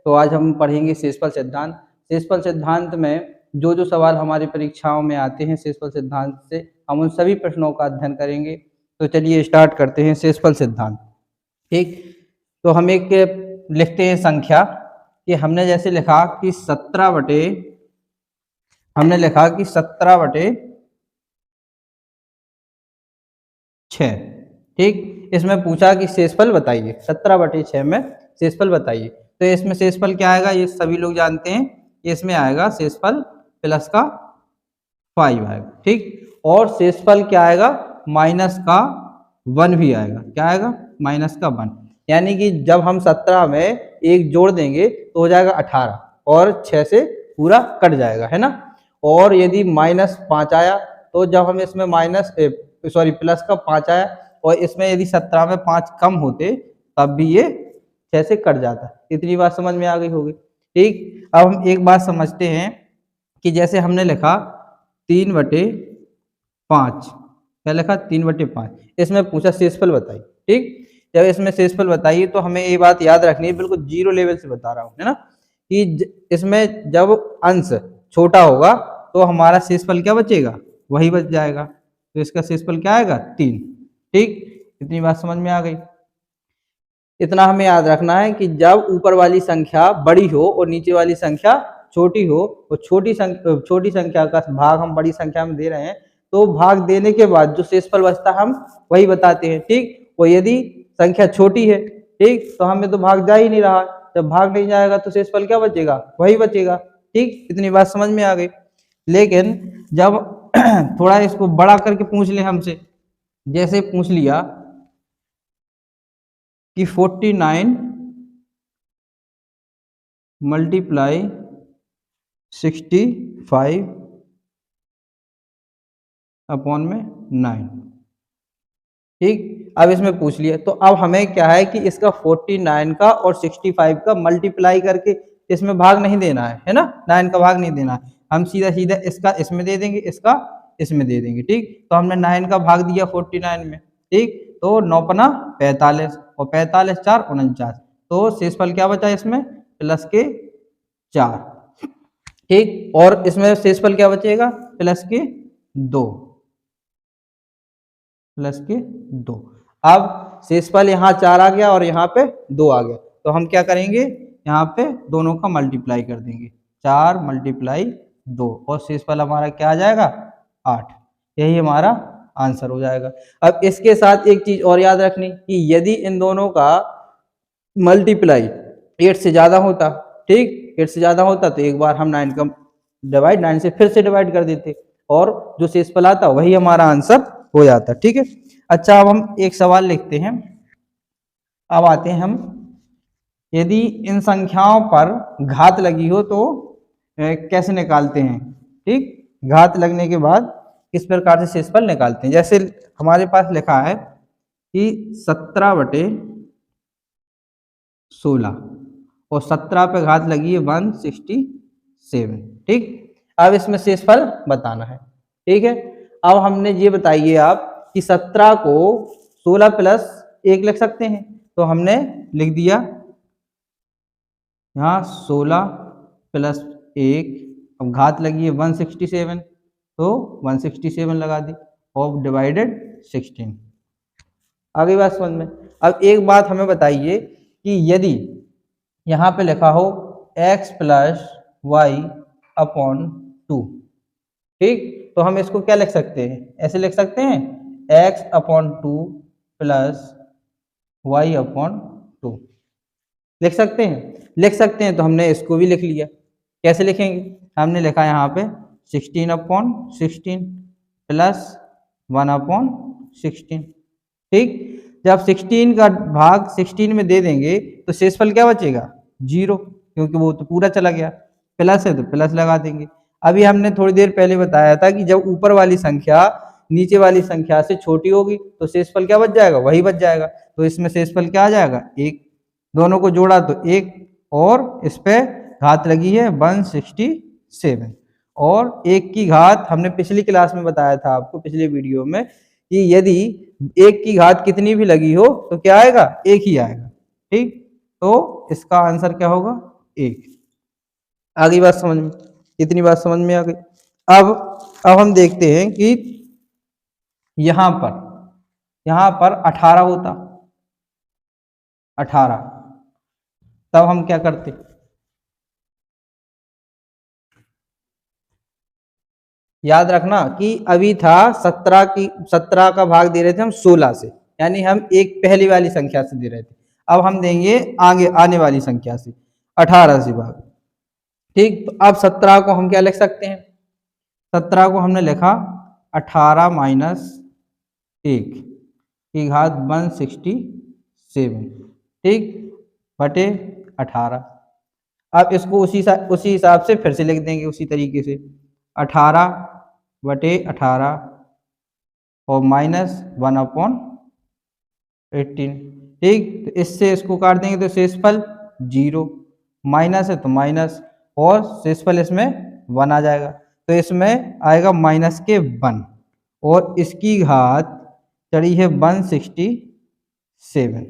तो आज हम पढ़ेंगे शेषफल सिद्धांत। शेषफल सिद्धांत में जो जो सवाल हमारी परीक्षाओं में आते हैं शेषफल सिद्धांत से, हम उन सभी प्रश्नों का अध्ययन करेंगे। तो चलिए स्टार्ट करते हैं शेषफल सिद्धांत। ठीक, तो हम एक लिखते हैं संख्या कि हमने जैसे लिखा कि 17 बटे 6। ठीक, इसमें पूछा कि शेषफल बताइए, 17 बटे 6 में शेषफल बताइए। तो इसमें शेषफल क्या आएगा, ये सभी लोग जानते हैं, इसमें आएगा शेषफल प्लस का 5 आएगा। ठीक, और शेषफल क्या आएगा, माइनस का 1 भी आएगा। क्या आएगा, माइनस का 1। यानी कि जब हम 17 में एक जोड़ देंगे तो हो जाएगा 18 और 6 से पूरा कट जाएगा, है ना। और यदि -5 आया तो जब हम इसमें प्लस का 5 आया और इसमें यदि 17 में 5 कम होते तब भी ये 6 से कट जाता। इतनी बात समझ में आ गई होगी। ठीक, अब हम एक बात समझते हैं कि जैसे हमने लिखा 3/5, क्या लिखा 3/5, इसमें पूछा शेषफल बताइए। ठीक, जब इसमें शेषफल बताइए तो हमें ये बात याद रखनी है, बिल्कुल जीरो लेवल से बता रहा हूँ, है ना, कि इसमें जब अंश छोटा होगा तो हमारा शेषफल क्या बचेगा, वही बच जाएगा। तो इसका शेषफल क्या आएगा, 3। ठीक, इतनी बात समझ में आ गई। इतना हमें याद रखना है कि जब ऊपर वाली संख्या बड़ी हो और नीचे वाली संख्या छोटी हो, और छोटी संख्या का भाग हम बड़ी संख्या में दे रहे हैं, तो भाग देने के बाद जो शेषफल बचता हम वही बताते हैं। ठीक, और यदि संख्या छोटी है, ठीक, तो हमें तो भाग जा ही नहीं रहा, जब भाग नहीं जाएगा तो शेषफल क्या बचेगा, वही बचेगा। ठीक, इतनी बात समझ में आ गई। लेकिन जब थोड़ा इसको बड़ा करके पूछ ले हमसे, जैसे पूछ लिया कि 49 × 65 अपॉन में 9। ठीक, अब इसमें पूछ लिया तो अब हमें क्या है कि इसका 49 का और 65 का मल्टीप्लाई करके इसमें भाग नहीं देना है ना, 9 का भाग नहीं देना है। हम सीधा सीधा इसका इसमें दे देंगे, इसका इसमें दे देंगे। ठीक, तो हमने 9 का भाग दिया 49 में। ठीक, तो 9×5 45 और 45 4 49, तो शेषफल क्या बचा इसमें, प्लस के 4। ठीक, और इसमें शेषफल क्या बचेगा, प्लस के 2। अब शेषफल यहाँ 4 आ गया और यहाँ पे 2 आ गया, तो हम क्या करेंगे, यहाँ पे दोनों का मल्टीप्लाई कर देंगे, 4 × 2 और शेषफल हमारा क्या आ जाएगा, 8। यही हमारा आंसर हो जाएगा। अब इसके साथ एक चीज और याद रखनी कि यदि इन दोनों का मल्टीप्लाई 8 से ज्यादा होता, ठीक, 8 से ज्यादा होता तो एक बार हम 9 से फिर से डिवाइड कर देते और जो शेषफल आता वही हमारा आंसर हो जाता। ठीक है, अच्छा, अब हम एक सवाल लिखते हैं। अब आते हैं हम, यदि इन संख्याओं पर घात लगी हो तो कैसे निकालते हैं। ठीक, घात लगने के बाद किस प्रकार से शेषफल निकालते हैं। जैसे हमारे पास लिखा है कि 17 बटे 16 और 17 पे घात लगी है 167। ठीक, अब इसमें शेषफल बताना है। ठीक है, अब हमने ये बताइए आप कि 17 को 16 + 1 लिख सकते हैं, तो हमने लिख दिया यहाँ 16 + 1, अब घात लगी है 167, तो 167 लगा दी और डिवाइडेड 16। आगे बात समझ में। अब एक बात हमें बताइए कि यदि यहाँ पे लिखा हो x + y/2, ठीक, तो हम इसको क्या लिख सकते हैं, ऐसे लिख सकते हैं x/2 + y/2 लिख सकते हैं। तो हमने इसको भी लिख लिया। कैसे लिखेंगे, हमने लिखा यहाँ पे 16/16 + 1/16। ठीक, जब 16 का भाग 16 में दे देंगे तो शेषफल क्या बचेगा, 0, क्योंकि वो तो पूरा चला गया। प्लस है तो प्लस लगा देंगे। अभी हमने थोड़ी देर पहले बताया था कि जब ऊपर वाली संख्या नीचे वाली संख्या से छोटी होगी तो शेषफल क्या बच जाएगा, वही बच जाएगा। तो इसमें शेषफल क्या आ जाएगा, 1। दोनों को जोड़ा तो 1 और इस पे घात लगी है 167, और 1 की घात हमने पिछली क्लास में बताया था आपको, पिछले वीडियो में, कि यदि 1 की घात कितनी भी लगी हो तो क्या आएगा, 1 ही आएगा। ठीक, तो इसका आंसर क्या होगा, 1। आगे बात समझ में, इतनी बात समझ में आ गई। अब हम देखते हैं कि यहाँ पर 18 होता, 18, तब हम क्या करते, याद रखना कि अभी था 17 का भाग दे रहे थे हम 16 से, यानी हम एक पहली वाली संख्या से दे रहे थे। अब हम देंगे आगे आने वाली संख्या से 18 से भाग। ठीक, तो अब 17 को हम क्या लिख सकते हैं, 17 को हमने लिखा 18 माइनस 1 की घात 167, ठीक, बटे 18। अब इसको उसी हिसाब से फिर से लिख देंगे उसी तरीके से, 18 बटे 18 और माइनस 1/18। ठीक, तो इससे इसको काट देंगे तो शेषफल 0, माइनस है तो माइनस, और शेषफल इसमें 1 आ जाएगा, तो इसमें आएगा माइनस के 1, और इसकी घात चढ़ी है 167।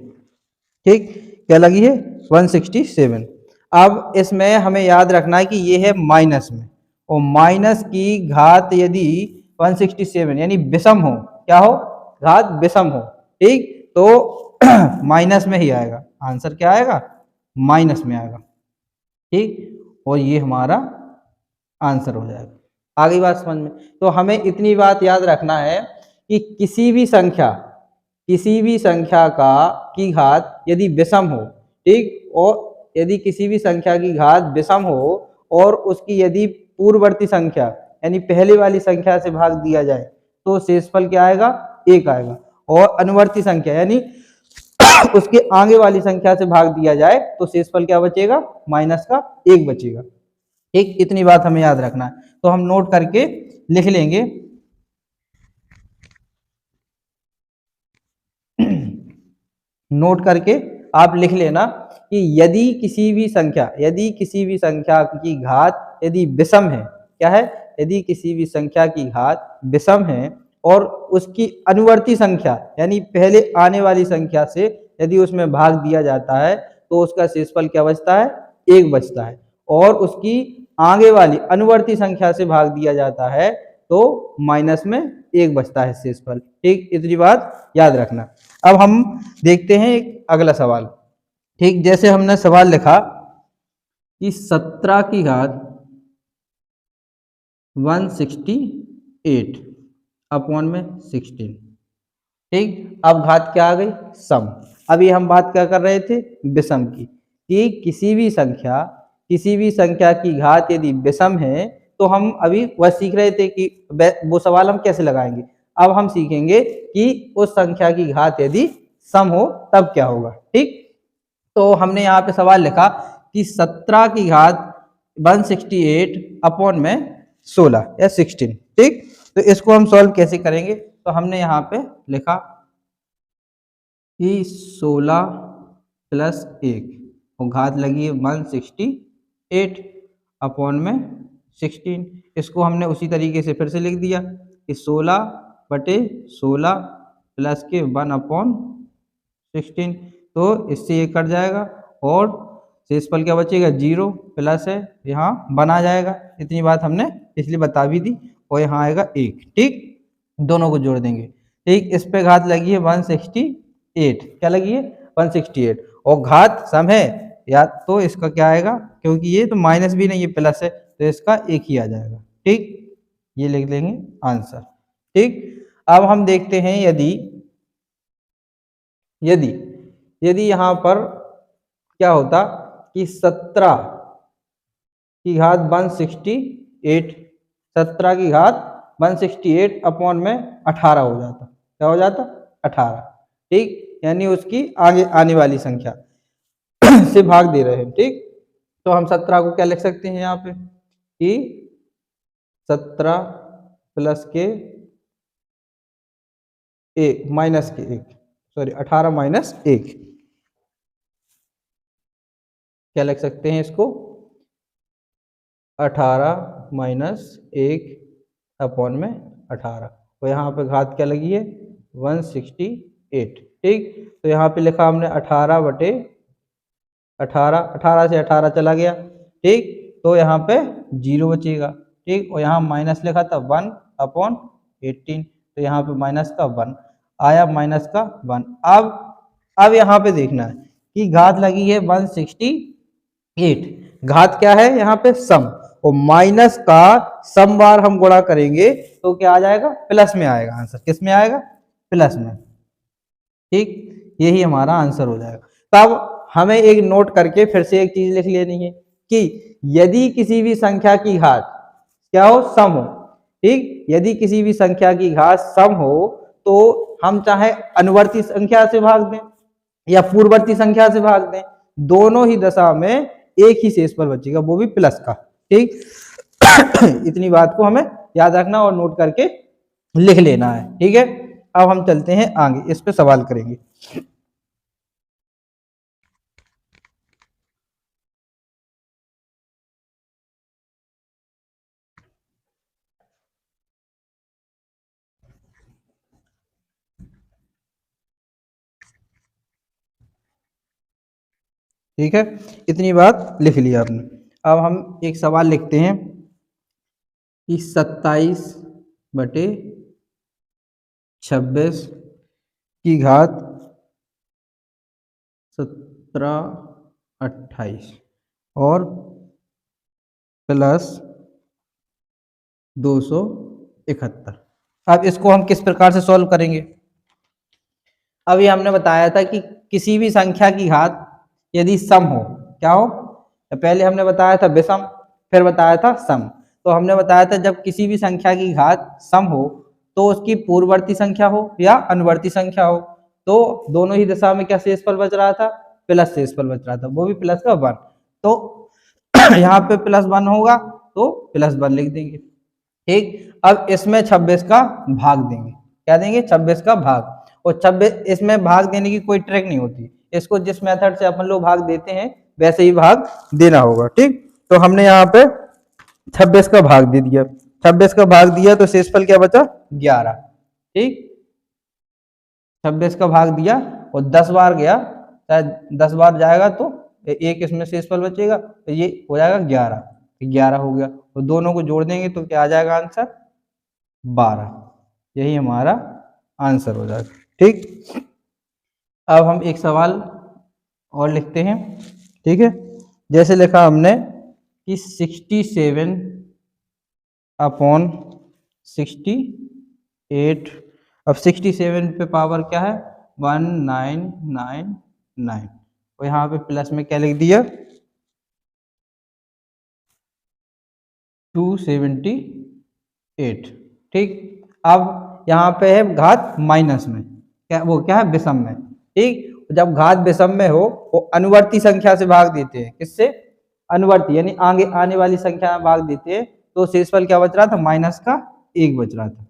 ठीक, क्या लगी है 167। अब इसमें हमें याद रखना है कि ये है माइनस में, और माइनस की घात यदि 167 यानी विषम हो, क्या हो, घात विषम हो, ठीक, तो माइनस में ही आएगा, आंसर क्या आएगा, माइनस में आएगा। ठीक, और ये हमारा आंसर हो जाएगा। आगे बात समझ में, तो हमें इतनी बात याद रखना है कि किसी भी संख्या की घात यदि विषम हो, ठीक, और यदि किसी भी संख्या की घात विषम हो और उसकी यदि पूर्ववर्ती संख्या यानी पहले वाली संख्या से भाग दिया जाए तो शेषफल क्या आएगा, 1 आएगा, और अनुवर्ती संख्या यानी उसके आगे वाली संख्या से भाग दिया जाए तो शेषफल क्या बचेगा, माइनस का 1 बचेगा। ठीक, इतनी बात हमें याद रखना है, तो हम नोट करके लिख लेंगे। नोट करके आप लिख लेना कि यदि किसी भी संख्या की घात यदि विषम है, क्या है, यदि किसी भी संख्या की घात विषम है और उसकी अनुवर्ती संख्या यानी पहले आने वाली संख्या से यदि उसमें भाग दिया जाता है तो उसका शेषफल क्या बचता है, 1 बचता है, और उसकी आगे वाली अनुवर्ती संख्या से भाग दिया जाता है तो माइनस में 1 बचता है शेषफल। ठीक, इतनी बात याद रखना। अब हम देखते हैं एक अगला सवाल। ठीक, जैसे हमने सवाल लिखा कि 17 की घात 168 अपॉन में 16। ठीक, अब घात क्या आ गई, सम। अभी हम बात क्या कर रहे थे, विषम की, कि किसी भी संख्या की घात यदि विषम है तो हम अभी वह सीख रहे थे कि वो सवाल हम कैसे लगाएंगे। अब हम सीखेंगे कि उस संख्या की घात यदि सम हो तब क्या होगा। ठीक, तो हमने यहाँ पे सवाल लिखा कि 17 की घात 168 अपॉन में 16 या 16। ठीक, तो इसको हम सॉल्व कैसे करेंगे, तो हमने यहाँ पे लिखा कि 16 प्लस 1 और घात लगी है 168 अपॉन में 16। इसको हमने उसी तरीके से फिर से लिख दिया कि 16 बटे 16 प्लस के 1/16, तो इससे ये कट जाएगा और शेषफल क्या बचेगा, 0, प्लस है यहाँ 1 आ जाएगा। इतनी बात हमने इसलिए बता भी दी, और यहाँ आएगा 1। ठीक, दोनों को जोड़ देंगे। ठीक, इस पे घात लगी है 168, क्या लगी है 168, और घात सम है या तो इसका क्या आएगा, क्योंकि ये तो माइनस भी नहीं है प्लस है तो इसका 1 ही आ जाएगा। ठीक, ये लिख लेंगे आंसर। ठीक, अब हम देखते हैं यदि यहाँ पर क्या होता कि 17 की घात 168, 17 की घात 168 अपॉन में 18 हो जाता, क्या हो जाता, 18। ठीक, यानी उसकी आगे आने वाली संख्या से भाग दे रहे हैं। ठीक, तो हम 17 को क्या लिख सकते हैं यहाँ पे कि 17 प्लस के 1 माइनस के 1, सॉरी 18 माइनस 1, क्या लिख सकते हैं इसको, 18 माइनस 1 अपॉन में 18, तो यहाँ पे घात क्या लगी है 168। ठीक, तो यहाँ पे लिखा हमने 18 बटे 18, 18 से 18 चला गया, ठीक, तो यहाँ पे 0 बचेगा, ठीक, और यहाँ माइनस लिखा था 1/18, तो यहाँ पे माइनस का 1 आया, माइनस का 1। अब यहाँ पे देखना है कि घात लगी है 168, घात क्या है यहाँ पे सम, और माइनस का सम बार हम गुणा करेंगे तो क्या आ जाएगा, प्लस में आएगा आंसर, किस में आएगा, प्लस में, ठीक, यही हमारा आंसर हो जाएगा। तब हमें एक नोट करके फिर से एक चीज लिख लेनी है कि यदि किसी भी संख्या की घात क्या हो, सम हो, ठीक, यदि किसी भी संख्या की घात सम हो तो हम चाहे अनुवर्ती संख्या से भाग दें या पूर्ववर्ती संख्या से भाग दें, दोनों ही दशा में एक ही शेषफल बचेगा, वो भी प्लस का, ठीक। इतनी बात को हमें याद रखना और नोट करके लिख लेना है, ठीक है। अब हम चलते हैं आगे, इस पे सवाल करेंगे। ठीक है, इतनी बात लिख लिया आपने। अब हम एक सवाल लिखते हैं कि 27/26 की घात 1728 और प्लस 271। अब इसको हम किस प्रकार से सॉल्व करेंगे। अभी हमने बताया था कि किसी भी संख्या की घात यदि सम हो, क्या हो, तो पहले हमने बताया था विषम, फिर बताया था सम। तो हमने बताया था जब किसी भी संख्या की घात सम हो तो उसकी पूर्ववर्ती संख्या हो या अनुवर्ती संख्या हो, तो दोनों ही दिशा में क्या शेषफल बच रहा था, प्लस शेषफल बच रहा था, वो भी प्लस का 1। तो यहाँ पे +1 होगा तो +1 लिख देंगे, ठीक। अब इसमें 26 का भाग देंगे, क्या देंगे, 26 का भाग। और 26 इसमें भाग देने की कोई ट्रिक नहीं होती, इसको जिस मेथड से अपन लोग भाग देते हैं वैसे ही भाग देना होगा, ठीक। तो हमने यहाँ पे 26 का भाग दे दिया, 26 का भाग दिया तो शेषफल क्या बचा, 11, ठीक। 26 का भाग दिया और 10 बार गया, शायद 10 बार जाएगा तो एक इसमें शेषफल बचेगा, तो ये हो जाएगा 11, 11 हो गया, तो दोनों को जोड़ देंगे तो क्या आ जाएगा आंसर, 12। यही हमारा आंसर हो जाएगा, ठीक। अब हम एक सवाल और लिखते हैं, ठीक है। जैसे लिखा हमने कि 67/68, अब 67 पे पावर क्या है, 1999, और यहाँ पे प्लस में क्या लिख दिया, 278, ठीक। अब यहाँ पे है घात माइनस में, क्या वो क्या है, विषम में, ठीक। जब घात विषम में हो वो अनुवर्ती संख्या से भाग देते हैं, किससे, अनुवर्ती, यानी आगे आने वाली संख्या में भाग देते हैं, तो शेषफल क्या बच रहा था, -1 बच रहा था,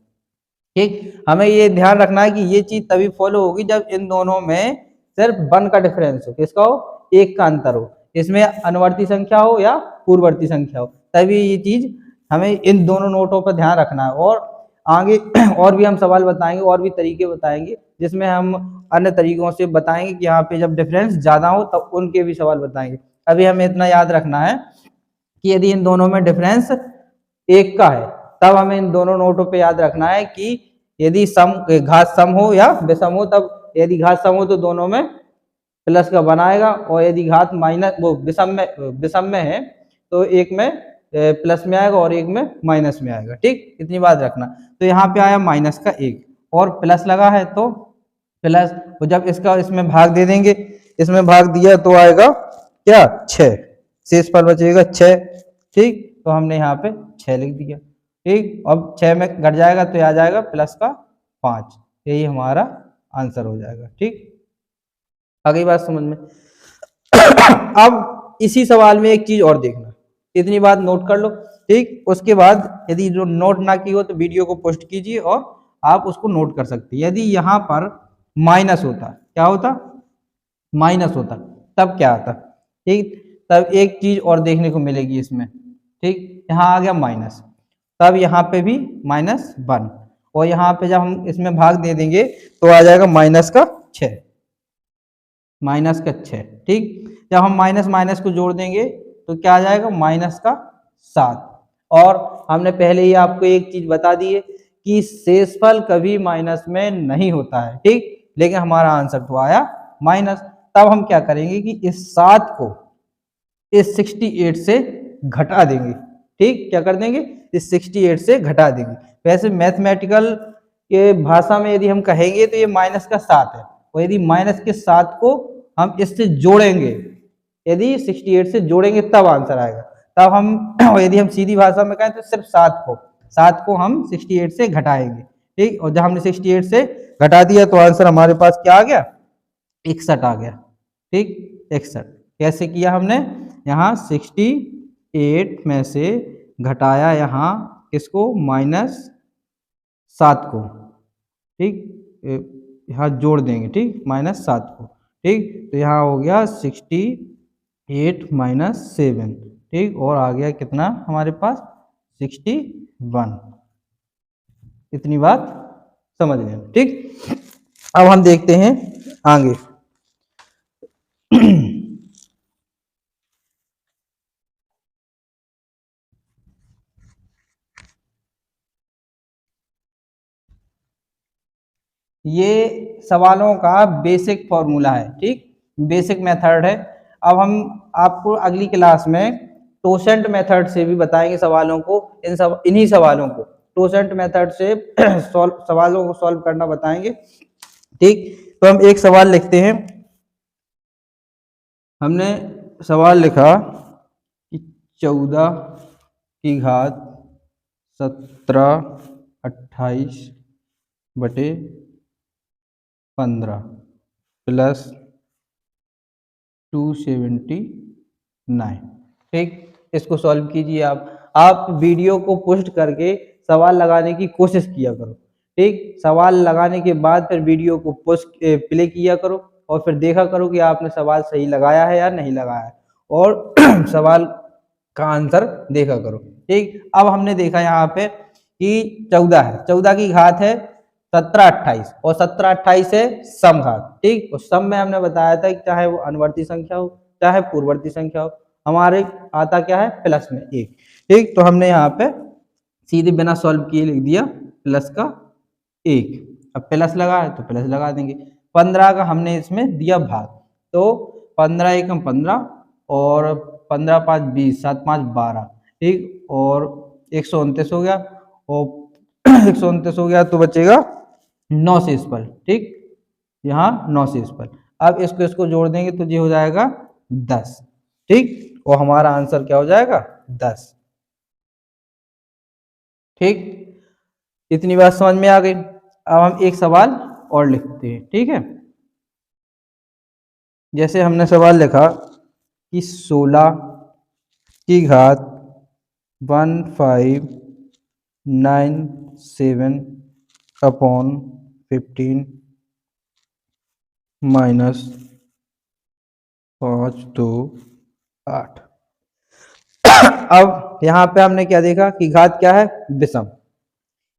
ठीक। हमें ये ध्यान रखना है कि ये चीज तभी फॉलो होगी जब इन दोनों में सिर्फ 1 का डिफरेंस हो, किसका हो, 1 का अंतर हो, इसमें अनुवर्ती संख्या हो या पूर्ववर्ती संख्या हो, तभी ये चीज हमें इन दोनों नोटों पर ध्यान रखना है। और आगे और भी हम सवाल बताएंगे और भी तरीके बताएंगे जिसमें हम अन्य तरीकों से बताएंगे कि यहाँ पे जब डिफरेंस ज्यादा हो तब उनके भी सवाल बताएंगे। अभी हमें इतना याद रखना है कि यदि इन दोनों में डिफरेंस 1 का है तब हमें इन दोनों नोटों पे याद रखना है कि यदि सम घात सम हो या विषम हो, तब यदि घात सम हो तो दोनों में प्लस का बनाएगा, और यदि घात माइनस वो विषम में है तो एक में प्लस में आएगा और एक में माइनस में आएगा, ठीक। इतनी बात रखना। तो यहाँ पे आया -1 और प्लस लगा है तो प्लस, तो जब इसका इसमें भाग दे देंगे, इसमें भाग दिया तो आएगा क्या, 6, शेषफल बचेगा 6, ठीक। तो हमने यहाँ पे 6 लिख दिया, ठीक। अब 6 में घट जाएगा तो आ जाएगा प्लस का 5, यही हमारा आंसर हो जाएगा, ठीक। आगे बात समझ में। अब इसी सवाल में एक चीज और देखना, इतनी बात नोट कर लो, ठीक। उसके बाद यदि जो नोट ना की हो तो वीडियो को पोस्ट कीजिए और आप उसको नोट कर सकते हैं। यदि यहाँ पर माइनस होता, क्या होता, माइनस होता, तब क्या आता, ठीक। तब एक चीज और देखने को मिलेगी इसमें, ठीक। यहाँ आ गया माइनस, तब यहाँ पे भी -1, और यहाँ पे जब हम इसमें भाग दे देंगे तो आ जाएगा -6, -6, ठीक। जब हम माइनस माइनस को जोड़ देंगे तो क्या आ जाएगा, -7। और हमने पहले ही आपको एक चीज बता दी है कि शेषफल कभी माइनस में नहीं होता है, ठीक। लेकिन हमारा आंसर तो आया माइनस। तब हम क्या करेंगे कि इस 7 को इस 68 से घटा देंगे, ठीक। क्या कर देंगे, इस 68 से घटा देंगे। वैसे मैथमेटिकल के भाषा में यदि हम कहेंगे तो ये -7 है, और यदि -7 को हम इससे जोड़ेंगे, यदि 68 से जोड़ेंगे तब आंसर आएगा। तब हम यदि हम सीधी भाषा में कहें तो सिर्फ 7 को हम 68 से घटाएंगे, ठीक। और जब हमने 68 से घटा दिया तो आंसर हमारे पास क्या आ गया, 61 आ गया, ठीक। 61 कैसे किया हमने, यहाँ 68 में से घटाया यहाँ इसको -7 को, ठीक। यहाँ जोड़ देंगे, ठीक, -7 को, ठीक। तो यहाँ हो गया 68 - 7, ठीक। और आ गया कितना हमारे पास, 61। इतनी बात समझ गए, ठीक। अब हम देखते हैं आगे। ये सवालों का बेसिक फॉर्मूला है, ठीक, बेसिक मेथड है। अब हम आपको अगली क्लास में टोसेंट मेथड से भी बताएंगे सवालों को, इन्हीं सवालों को टोसेंट मेथड से सवालों को सॉल्व करना बताएंगे, ठीक। तो हम एक सवाल लिखते हैं। हमने सवाल लिखा कि 14 की घात 17/28 प्लस 279, ठीक। इसको सॉल्व कीजिए आप वीडियो को पोस्ट करके सवाल लगाने की कोशिश किया करो, ठीक। सवाल लगाने के बाद फिर वीडियो को पोस्ट प्ले किया करो और फिर देखा करो कि आपने सवाल सही लगाया है या नहीं लगाया है, और सवाल का आंसर देखा करो, ठीक। अब हमने देखा यहाँ पे कि 14 है, 14 की घात है 17/28 और 17/28 है सम घात, ठीक। और सम में हमने बताया था कि चाहे वो अनुवर्ती संख्या हो चाहे पूर्ववर्ती संख्या हो, हमारे आता क्या है, प्लस में 1, ठीक। तो हमने यहाँ पे सीधे बिना सॉल्व किए लिख दिया प्लस का 1। अब प्लस लगा है तो प्लस लगा देंगे। 15 का हमने इसमें दिया भाग, तो 15 एकम 15 और 15 5 20 7 5 12, ठीक। और 129 हो गया, और 129 हो गया तो बचेगा 9 शेषफल, ठीक। यहाँ 9 शेषफल। अब इसको जोड़ देंगे तो ये हो जाएगा 10, ठीक। और हमारा आंसर क्या हो जाएगा, 10, ठीक। इतनी बात समझ में आ गई। अब हम एक सवाल और लिखते हैं, ठीक है। जैसे हमने सवाल लिखा कि 16 की घात 1597/15 -528। अब यहाँ पे हमने क्या देखा कि घात क्या है, विषम।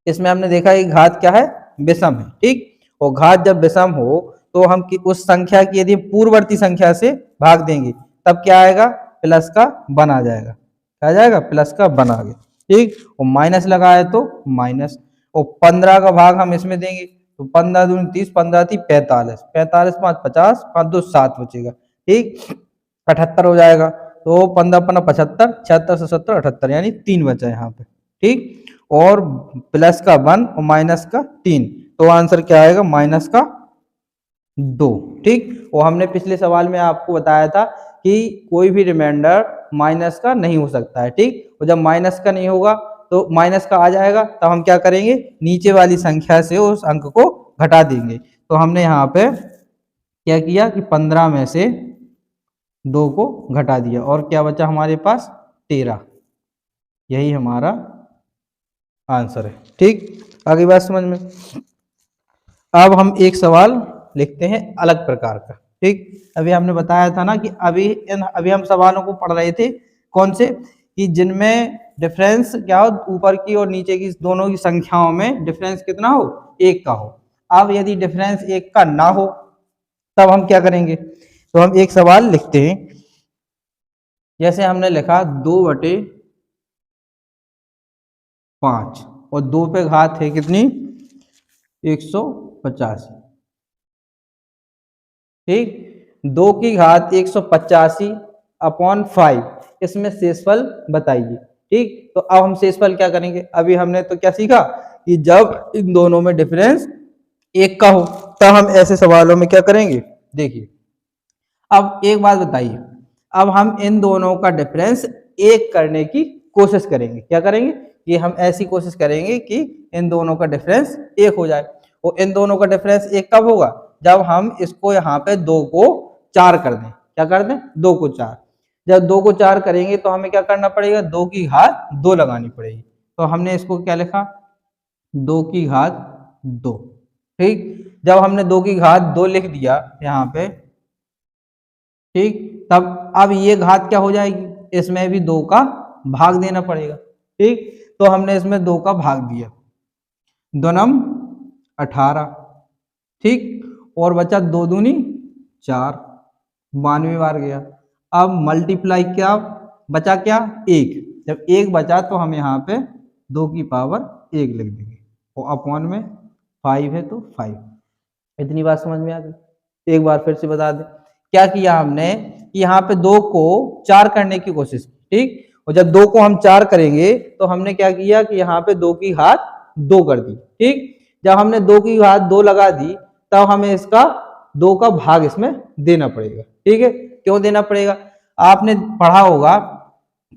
इसमें हमने देखा कि घात क्या है, विषम है, ठीक। और घात जब विषम हो तो हम उस संख्या की यदि पूर्ववर्ती संख्या से भाग देंगे तब क्या आएगा, प्लस का 1 आ जाएगा, क्या आ जाएगा, प्लस का 1 आ गया, ठीक। और माइनस लगा है तो माइनस, और 15 का भाग हम इसमें देंगे तो 15 दूनी 30, 15 थी 45, 45 5 50, 5 2 7 बचेगा, ठीक। 78 हो जाएगा, तो 15 15 75, 76 से 70 78, यानी 3 बचा यहाँ पे, ठीक। और प्लस का 1 और माइनस का 3, तो आंसर क्या आएगा, माइनस का 2, ठीक। और हमने पिछले सवाल में आपको बताया था कि कोई भी रिमाइंडर माइनस का नहीं हो सकता है, ठीक। और जब माइनस का नहीं होगा तो माइनस का आ जाएगा, तब हम क्या करेंगे, नीचे वाली संख्या से उस अंक को घटा देंगे। तो हमने यहाँ पे क्या किया कि 15 में से 2 को घटा दिया और क्या बचा हमारे पास, 13। यही हमारा आंसर है, ठीक। आगे बात समझ में। अब हम एक सवाल लिखते हैं अलग प्रकार का, ठीक। अभी हमने बताया था ना कि अभी हम सवालों को पढ़ रहे थे कौन से, कि जिनमें डिफरेंस क्या हो, ऊपर की और नीचे की दोनों की संख्याओं में डिफरेंस कितना हो, 1 का हो। अब यदि डिफरेंस 1 का ना हो तब हम क्या करेंगे, तो हम एक सवाल लिखते हैं जैसे हमने लिखा 2/5 और 2 पे घात है कितनी 185, ठीक। 2 की घात 185 अपॉन 5, इसमें शेषफल बताइए, ठीक। तो अब हम शेषफल क्या करेंगे, अभी हमने तो क्या सीखा कि जब इन दोनों में डिफरेंस एक का हो तब हम ऐसे सवालों में क्या करेंगे। देखिए अब एक बात बताइए, अब हम इन दोनों का डिफरेंस एक करने की कोशिश करेंगे, क्या करेंगे कि हम ऐसी कोशिश करेंगे कि इन दोनों का डिफरेंस एक हो जाए। और इन दोनों का डिफरेंस एक कब होगा, जब हम इसको यहाँ पे 2 को 4 कर दें, क्या कर दें 2 को 4। जब 2 को 4 करेंगे तो हमें क्या करना पड़ेगा, 2 की घात 2 लगानी पड़ेगी। तो हमने इसको क्या लिखा 2 की घात 2, ठीक। जब हमने 2 की घात 2 लिख दिया यहाँ पे, ठीक, तब अब ये घात क्या हो जाएगी, इसमें भी 2 का भाग देना पड़ेगा, ठीक। तो हमने इसमें 2 का भाग दिया, 2 नम 18, ठीक। और बचा 2 दूनी 4, 92 बार गया। अब मल्टीप्लाई क्या बचा, क्या 1, जब 1 बचा तो हम यहाँ पे 2 की पावर 1 लिख देंगे और अपॉन में 5 है तो 5। इतनी बात समझ में आ गई। एक बार फिर से बता दें क्या किया हमने कि यहाँ पे 2 को 4 करने की कोशिश की, ठीक। और जब 2 को हम 4 करेंगे तो हमने क्या किया कि यहाँ पे 2 की घात 2 कर दी, ठीक। जब हमने 2 की घात 2 लगा दी तब हमें इसका 2 का भाग इसमें देना पड़ेगा, ठीक है। क्यों देना पड़ेगा, आपने पढ़ा होगा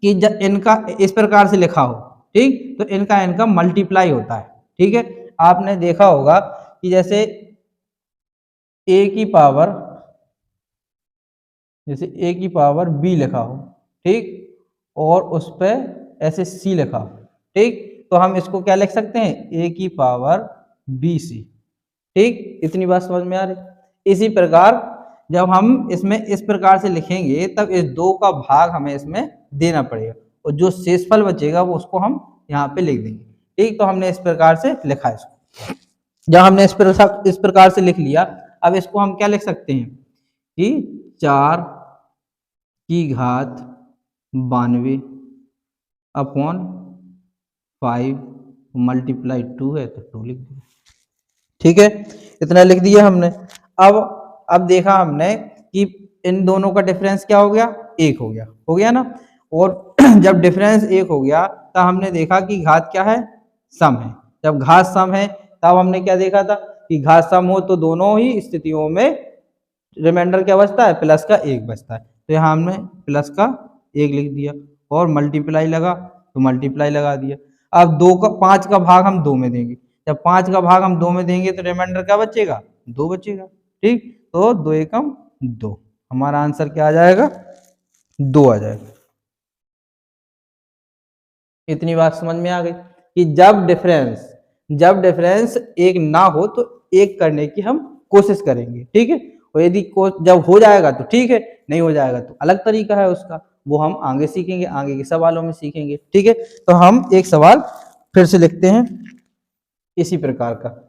कि जब इनका इस प्रकार से लिखा हो, ठीक, तो इनका मल्टीप्लाई होता है, ठीक है। आपने देखा होगा कि जैसे a की पावर, जैसे a की पावर b लिखा हो, ठीक, और उस पर ऐसे c लिखा हो, ठीक। तो हम इसको क्या लिख सकते हैं, a की पावर bc, ठीक। इतनी बात समझ में आ रही। इसी प्रकार जब हम इसमें इस प्रकार से लिखेंगे तब इस 2 का भाग हमें इसमें देना पड़ेगा और जो शेषफल बचेगा वो उसको हम यहाँ पे लिख देंगे, ठीक। तो हमने इस प्रकार से लिखा है इसको। जब हमने इस प्रकार से लिख लिया, अब इसको हम क्या लिख सकते हैं कि 4 की घात 92 अपॉन 5 मल्टीप्लाई 2 है तो 2 लिख दिया, ठीक है। इतना लिख दिया हमने। अब देखा हमने कि इन दोनों का डिफरेंस क्या हो गया, एक हो गया ना। और जब डिफरेंस एक हो गया तब हमने देखा कि घात क्या है, सम है। जब घात सम है तब हमने क्या देखा था कि घात सम हो तो दोनों ही स्थितियों में रिमाइंडर क्या बचता है, प्लस का 1 बचता है। तो यहाँ हमने प्लस का 1 लिख दिया और मल्टीप्लाई लगा तो मल्टीप्लाई लगा दिया। अब 5 का भाग हम 2 में देंगे, जब 5 का भाग हम 2 में देंगे तो रिमाइंडर क्या बचेगा, 2 बचेगा, ठीक। तो 2 एकम 2, हमारा आंसर क्या आ जाएगा, 2 आ जाएगा। इतनी बात समझ में आ गई कि जब डिफरेंस एक ना हो तो एक करने की हम कोशिश करेंगे, ठीक है। और यदि जब हो जाएगा तो ठीक है, नहीं हो जाएगा तो अलग तरीका है उसका, वो हम आगे सीखेंगे, आगे के सवालों में सीखेंगे, ठीक है। तो हम एक सवाल फिर से लिखते हैं इसी प्रकार का।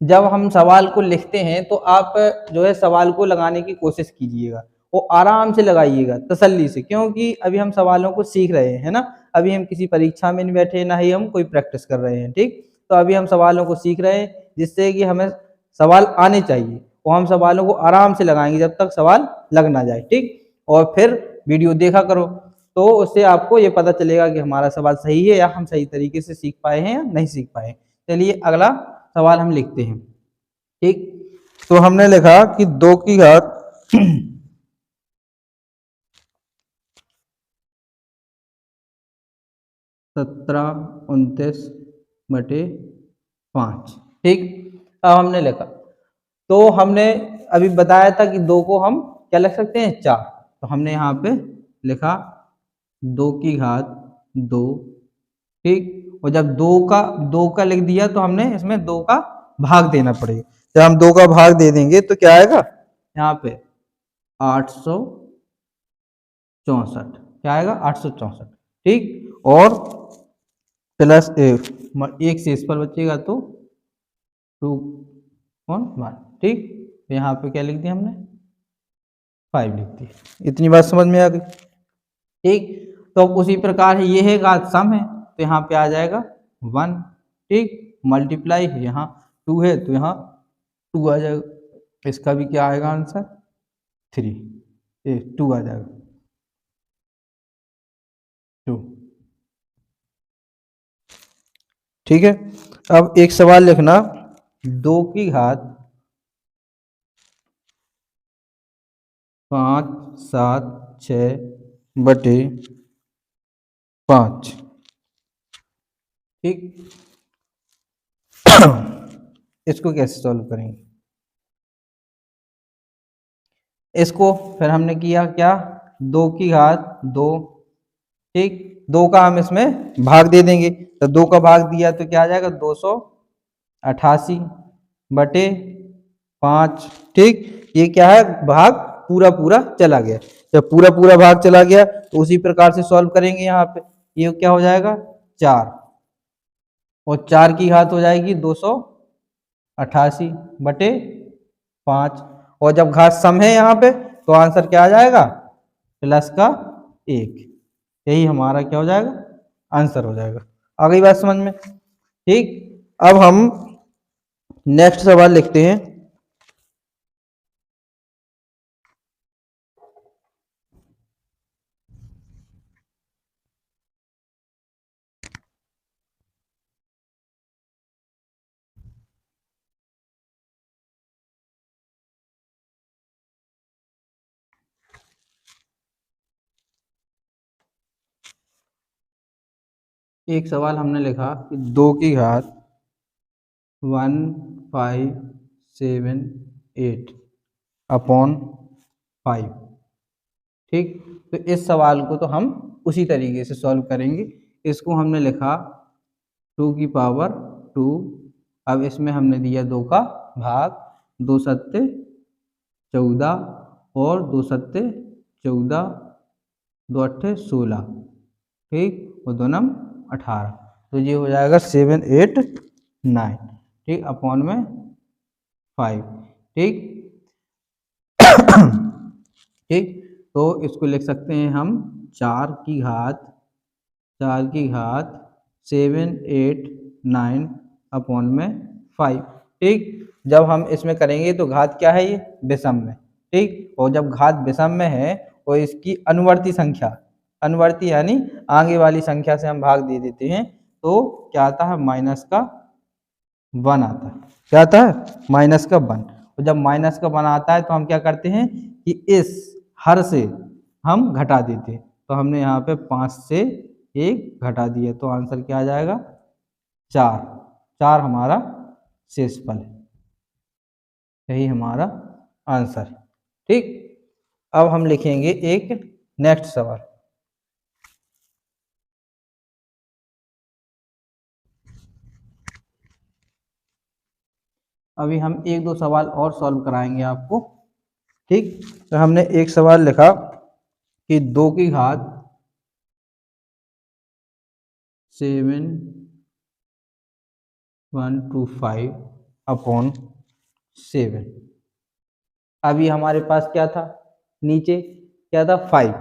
जब हम सवाल को लिखते हैं तो आप जो है सवाल को लगाने की कोशिश कीजिएगा और आराम से लगाइएगा, तसल्ली से, क्योंकि अभी हम सवालों को सीख रहे हैं ना। अभी हम किसी परीक्षा में नहीं बैठे, ना ही हम कोई प्रैक्टिस कर रहे हैं, ठीक। तो अभी हम सवालों को सीख रहे हैं जिससे कि हमें सवाल आने चाहिए और हम सवालों को आराम से लगाएंगे जब तक सवाल लग ना जाए, ठीक। और फिर वीडियो देखा करो तो उससे आपको ये पता चलेगा कि हमारा सवाल सही है या हम सही तरीके से सीख पाए हैं या नहीं सीख पाए। चलिए अगला सवाल हम लिखते हैं, ठीक। तो हमने लिखा कि 2 की घात 1729/5, ठीक। अब हमने लिखा तो हमने अभी बताया था कि 2 को हम क्या लिख सकते हैं, 4। तो हमने यहाँ पे लिखा 2 की घात 2, ठीक। और जब 2 का लिख दिया तो हमने इसमें 2 का भाग देना पड़ेगा। जब हम 2 का भाग दे देंगे तो क्या आएगा यहाँ पे 864, क्या आएगा 864, ठीक। और प्लस एक शेष पर बचेगा तो 2/1, ठीक। तो यहाँ पे क्या लिख दिया हमने, 5 लिख दिया। इतनी बात समझ में आ गई, ठीक। तो अब उसी प्रकार ये है घात सम है, तो यहाँ पे आ जाएगा 1, ठीक। मल्टीप्लाई है, यहाँ 2 है तो यहाँ 2 आ जाएगा। इसका भी क्या आएगा आंसर, 3, 2 आ जाएगा, 2, ठीक है। अब एक सवाल लिखना, 2 की घात 5, 7, 6/5, ठीक। इसको कैसे सॉल्व करेंगे, इसको फिर हमने किया क्या, 2 की घात 2, ठीक। 2 का हम इसमें भाग दे देंगे, तो 2 का भाग दिया तो क्या आ जाएगा, 288/5, ठीक। ये क्या है, भाग पूरा पूरा चला गया। जब पूरा पूरा भाग चला गया तो उसी प्रकार से सॉल्व करेंगे। यहाँ पे ये क्या हो जाएगा, 4, और 4 की घात हो जाएगी 288/5, और जब घात सम है यहाँ पे तो आंसर क्या आ जाएगा, +1। यही हमारा क्या हो जाएगा, आंसर हो जाएगा। आ गई बात समझ में, ठीक। अब हम नेक्स्ट सवाल लिखते हैं। एक सवाल हमने लिखा कि 2 की घात 1578/5, ठीक। तो इस सवाल को तो हम उसी तरीके से सॉल्व करेंगे। इसको हमने लिखा 2 की पावर 2, अब इसमें हमने दिया 2 का भाग, 2 सत्ते 14 और 2 सत्ते 14, 2 अट्ठे 16, ठीक, और 2 नम 18, तो ये हो जाएगा 789, ठीक, अपॉन में 5, ठीक। ठीक, तो इसको लिख सकते हैं हम 4 की घात 789/5, ठीक। जब हम इसमें करेंगे तो घात क्या है, ये विषम में, ठीक। और जब घात विषम में है और इसकी अनुवर्ती संख्या, अनुवर्ती यानी आगे वाली संख्या से हम भाग दे देते हैं, तो क्या आता है, -1 आता है। क्या आता है, -1। और जब -1 आता है तो हम क्या करते हैं कि इस हर से हम घटा देते हैं। तो हमने यहाँ पे 5 से 1 घटा दिया, तो आंसर क्या आ जाएगा, 4। 4 हमारा शेषफल है, यही हमारा आंसर है, ठीक। अब हम लिखेंगे एक नेक्स्ट सवाल। अभी हम 1-2 सवाल और सॉल्व कराएंगे आपको, ठीक। तो हमने एक सवाल लिखा कि 2 की घात 7/125/7। अभी हमारे पास क्या था, नीचे क्या था, 5,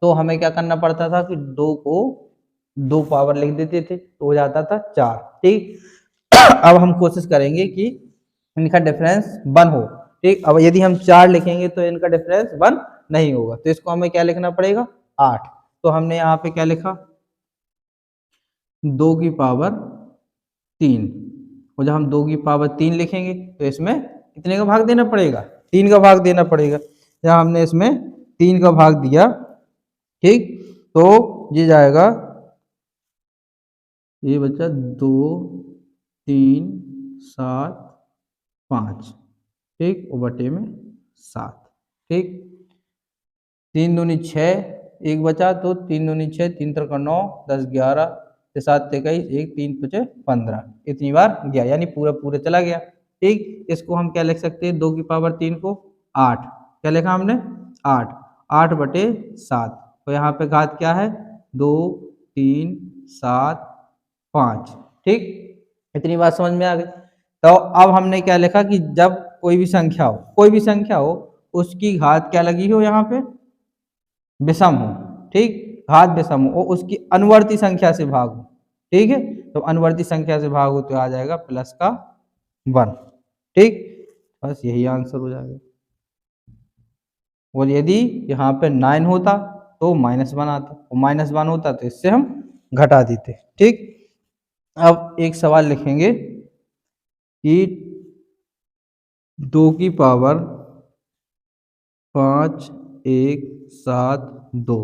तो हमें क्या करना पड़ता था कि 2 को 2 पावर लिख देते थे तो हो जाता था 4, ठीक। अब हम कोशिश करेंगे कि इनका डिफरेंस 1 हो, ठीक। अब यदि हम 4 लिखेंगे तो इनका डिफरेंस 1 नहीं होगा, तो इसको हमें क्या लिखना पड़ेगा, 8। तो हमने यहाँ पे क्या लिखा, 2 की पावर 3, और जब हम 2 की पावर 3 लिखेंगे तो इसमें कितने का भाग देना पड़ेगा, 3 का भाग देना पड़ेगा। जब हमने इसमें 3 का भाग दिया, ठीक, तो ये जाएगा, ये बच्चा 2, 3, 7, 5, ठीक, और बटे में 7, ठीक। 3 दूनी 6, 1 बचा, तो 3 दूनी 6, 3 3 9, 10 11, 7 23, 1 3 5 15, इतनी बार गया, यानी पूरा पूरा चला गया, ठीक। इसको हम क्या लिख सकते हैं, 2 की पावर 3 को 8, क्या लिखा हमने, 8, 8/7, तो यहाँ पे घात क्या है, 2, 3, 7, 5, ठीक। इतनी बात समझ में आ गई। तो अब हमने क्या लिखा कि जब कोई भी संख्या हो उसकी घात क्या लगी हो यहाँ पे, विषम हो, ठीक, घात विषम हो और उसकी अनुवर्ती संख्या से भाग हो, ठीक है, तो अनुवर्ती संख्या से भाग हो तो आ जाएगा प्लस का 1, ठीक, बस यही आंसर हो जाएगा। और यदि यहाँ पे 9 होता तो -1 आता, और -1 होता तो इससे हम घटा देते, ठीक। अब एक सवाल लिखेंगे कि 2 की पावर 5 1 7 2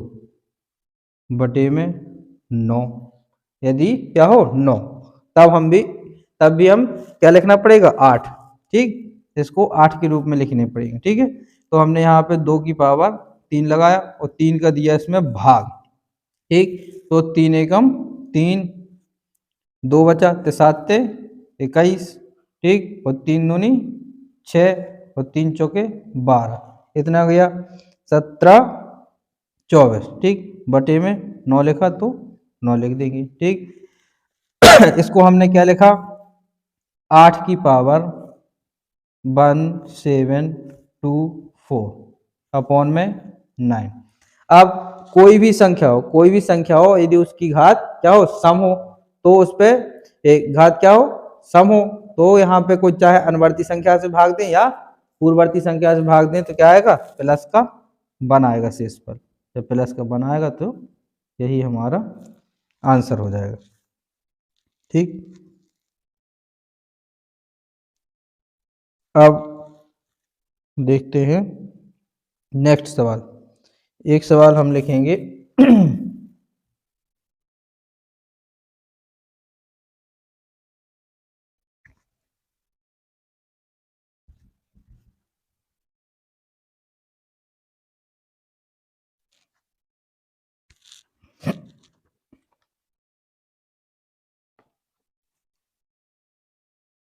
बटे में 9, यदि क्या हो 9, तब भी हम क्या लिखना पड़ेगा 8, ठीक, इसको 8 के रूप में लिखने पड़ेंगे, ठीक है। तो हमने यहाँ पे 2 की पावर 3 लगाया और 3 का दिया इसमें भाग, ठीक, तो 3 एकम 3, 2 बचा तो 7 21, ठीक, और 3 दूनी 6 और 3 चौके 12, इतना गया 17 24, ठीक, बटे में 9 लिखा तो 9 लिख देंगे, ठीक। इसको हमने क्या लिखा 8 की पावर 1724 अपॉन में 9। अब कोई भी संख्या हो यदि उसकी घात क्या हो सम हो तो उस पे एक घात क्या हो सम हो तो यहाँ पे कोई चाहे अनुवर्ती संख्या से भाग दें या पूर्ववर्ती संख्या से भाग दें तो क्या आएगा प्लस का 1 आएगा शेष पर, जब प्लस का 1 आएगा तो यही हमारा आंसर हो जाएगा, ठीक। अब देखते हैं नेक्स्ट सवाल, एक सवाल हम लिखेंगे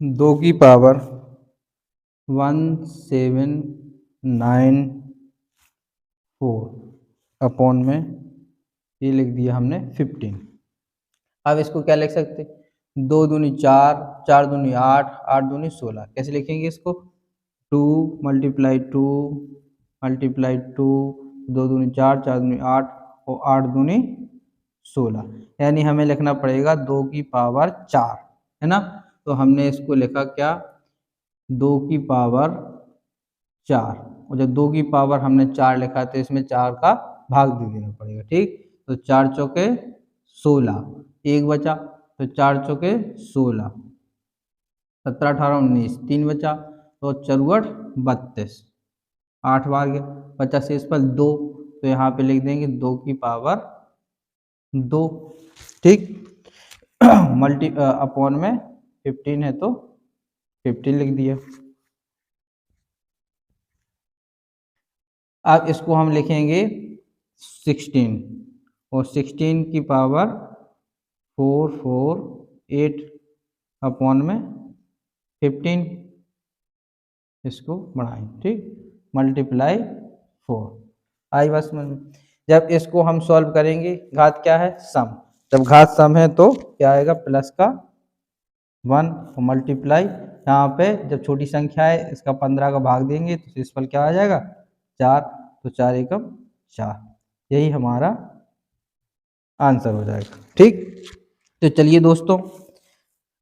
2 की पावर 1794 अपॉन में ये लिख दिया हमने 15। अब इसको क्या लिख सकते 2 दूनी 4, 4 दूनी 8, 8 दूनी 16, कैसे लिखेंगे इसको 2 × 2 × 2, 2 दूनी 4, 4 दूनी 8 और 8 दूनी 16, यानी हमें लिखना पड़ेगा 2 की पावर 4, है ना। तो हमने इसको लिखा क्या 2 की पावर 4, और जब 2 की पावर हमने 4 लिखा तो इसमें 4 का भाग दे देना पड़ेगा, ठीक, तो 4 चौके 16, एक बचा तो 4 चौके 16, 17 18 19, 3 बचा तो 4 32, 8 बार गया, 50 शेष पर 2, तो यहाँ पे लिख देंगे 2 की पावर 2, ठीक। अपॉन में 15 है तो 15 लिख दिया। अब इसको हम लिखेंगे 16 और 16 की पावर 448 अपॉन में 15, इसको बढ़ाएं, ठीक, मल्टीप्लाई 4, आई बस में। जब इसको हम सॉल्व करेंगे घात क्या है सम, जब घात सम है तो क्या आएगा प्लस का 1 और मल्टीप्लाई यहाँ पे जब छोटी संख्या है इसका 15 का भाग देंगे तो इस पर क्या आ जाएगा 4, तो 4 एकम 4, यही हमारा आंसर हो जाएगा, ठीक। तो चलिए दोस्तों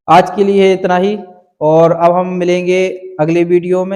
आज के लिए इतना ही और अब हम मिलेंगे अगले वीडियो में।